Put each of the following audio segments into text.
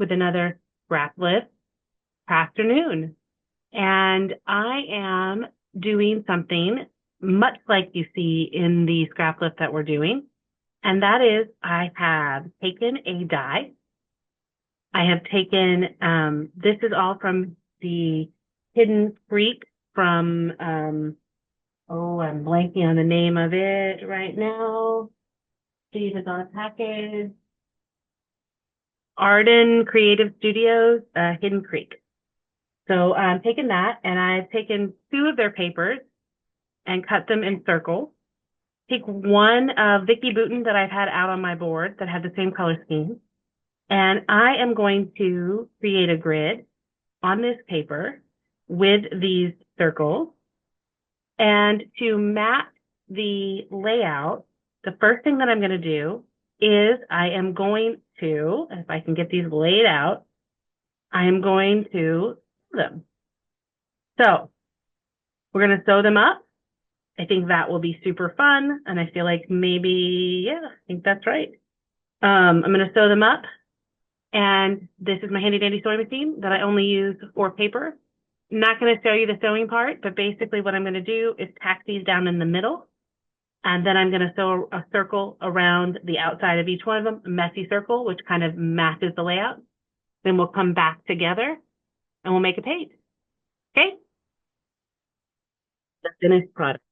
with another Scraplift Crafternoon. And I am doing something much like you see in the Scraplift that we're doing. And that is I have taken a die. I have taken, this is all from the Hidden Creek from, oh, I'm blanking on the name of it right now. Steve is on a package. Arden Creative Studios, Hidden Creek. So I'm taking that, and I've taken 2 of their papers and cut them in circles. Take one of Vicky Bouton that I've had out on my board that had the same color scheme, and I am going to create a grid on this paper with these circles. And to map the layout, the first thing that I'm going to do is I am going to, if I can get these laid out, I am going to sew them. So we're going to sew them up. I think that will be super fun. And I feel like maybe, yeah, I think that's right. I'm going to sew them up. And this is my handy dandy sewing machine that I only use for paper. I'm not going to show you the sewing part, but basically what I'm going to do is tack these down in the middle. And then I'm going to sew a circle around the outside of each one of them, a messy circle, which kind of matches the layout. Then we'll come back together and we'll make a page. Okay? The finished product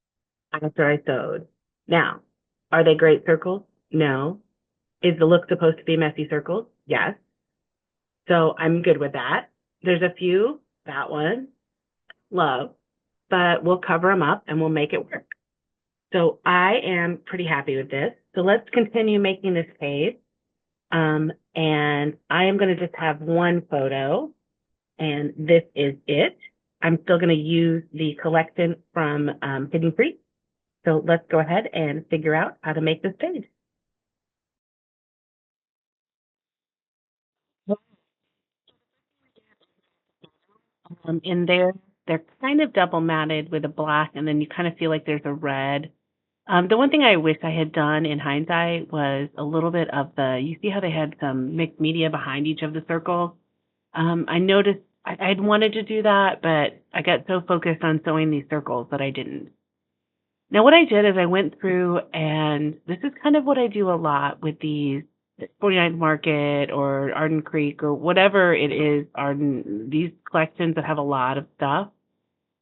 after I sewed. Now, are they great circles? No. Is the look supposed to be messy circles? Yes. So I'm good with that. There's a few, that one, love, but we'll cover them up and we'll make it work. So I am pretty happy with this. So let's continue making this page. And I am going to just have one photo, and this is it. I'm still going to use the collection from Hidden Creek. So let's go ahead and figure out how to make this page. In there, they're kind of double matted with a black, and then you kind of feel like there's a red. The one thing I wish I had done in hindsight was a little bit of you see how they had some mixed media behind each of the circles? I noticed I'd wanted to do that, but I got so focused on sewing these circles that I didn't. Now what I did is I went through, and this is kind of what I do a lot with these 49th Market or Arden Creek or whatever it is, Arden, these collections that have a lot of stuff,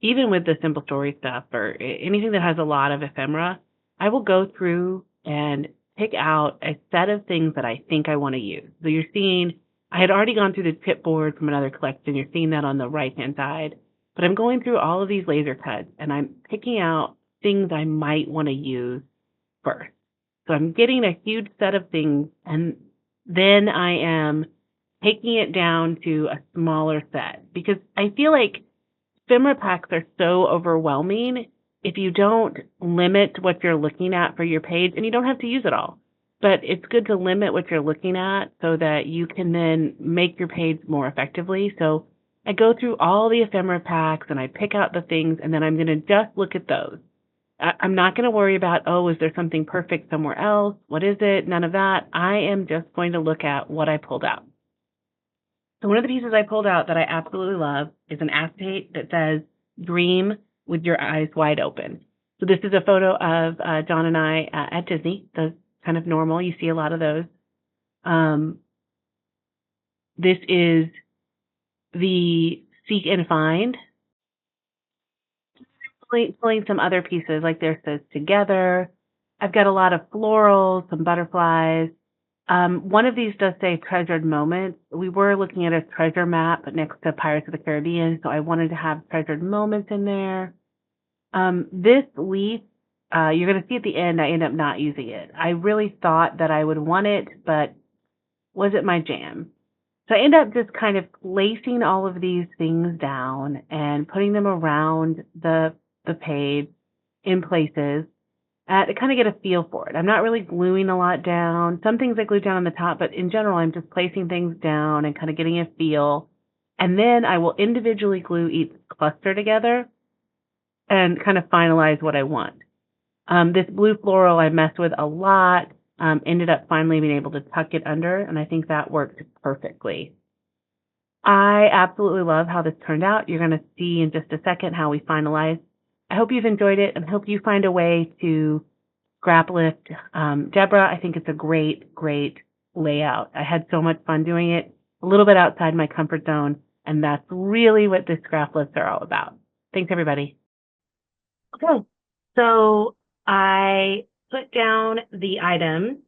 even with the simple story stuff or anything that has a lot of ephemera, I will go through and pick out a set of things that I think I want to use. So you're seeing, I had already gone through the chipboard from another collection. You're seeing that on the right-hand side. But I'm going through all of these laser cuts, and I'm picking out things I might want to use first. So I'm getting a huge set of things, and then I am taking it down to a smaller set because I feel like ephemera packs are so overwhelming if you don't limit what you're looking at for your page, and you don't have to use it all. But it's good to limit what you're looking at so that you can then make your page more effectively. So I go through all the ephemera packs and I pick out the things, and then I'm going to just look at those. I'm not going to worry about, oh, is there something perfect somewhere else? What is it? None of that. I am just going to look at what I pulled out. So one of the pieces I pulled out that I absolutely love is an acetate that says, dream with your eyes wide open. So this is a photo of John and I at Disney. That's kind of normal. You see a lot of those. This is the Seek and Find. Pulling some other pieces, like there says Together. I've got a lot of florals, some butterflies. One of these does say Treasured Moments. We were looking at a treasure map next to Pirates of the Caribbean, so I wanted to have Treasured Moments in there. This leaf, you're going to see at the end, I end up not using it. I really thought that I would want it, but wasn't my jam. So I end up just kind of placing all of these things down and putting them around the page in places to kind of get a feel for it. I'm not really gluing a lot down. Some things I glue down on the top, but in general, I'm just placing things down and kind of getting a feel. And then I will individually glue each cluster together and kind of finalize what I want. This blue floral I messed with a lot, ended up finally being able to tuck it under, and I think that worked perfectly. I absolutely love how this turned out. You're going to see in just a second how we finalize. I hope you've enjoyed it and hope you find a way to scrap lift. Deborah, I think it's a great, great layout. I had so much fun doing it, a little bit outside my comfort zone, and that's really what the scrap lifts are all about. Thanks, everybody. Okay, so I put down the items,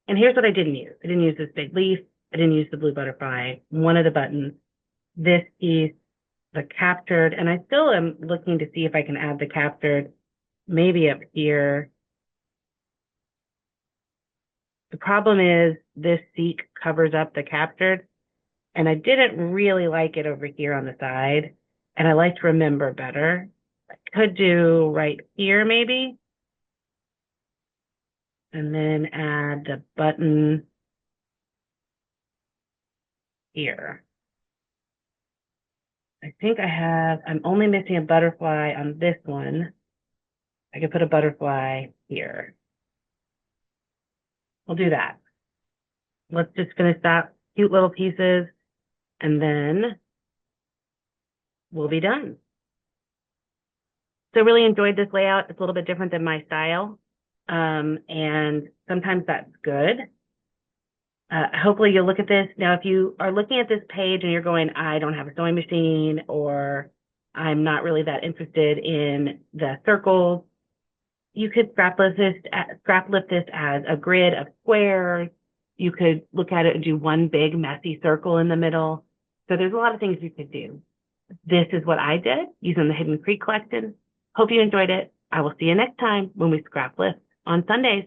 and here's what I didn't use. I didn't use this big leaf. I didn't use the blue butterfly, one of the buttons, this piece, the captured, and I still am looking to see if I can add the captured maybe up here. The problem is this seat covers up the captured, and I didn't really like it over here on the side, and I like to remember better. I could do right here maybe, and then add the button here. I think I'm only missing a butterfly on this one. I could put a butterfly here. We'll do that. Let's just finish that cute little pieces, and then we'll be done. So really enjoyed this layout. It's a little bit different than my style, and sometimes that's good. Hopefully you'll look at this. Now, if you are looking at this page and you're going, I don't have a sewing machine, or I'm not really that interested in the circles, you could scrap lift this as a grid of squares. You could look at it and do one big messy circle in the middle. So there's a lot of things you could do. This is what I did using the Hidden Creek collection. Hope you enjoyed it. I will see you next time when we scrap lift on Sundays.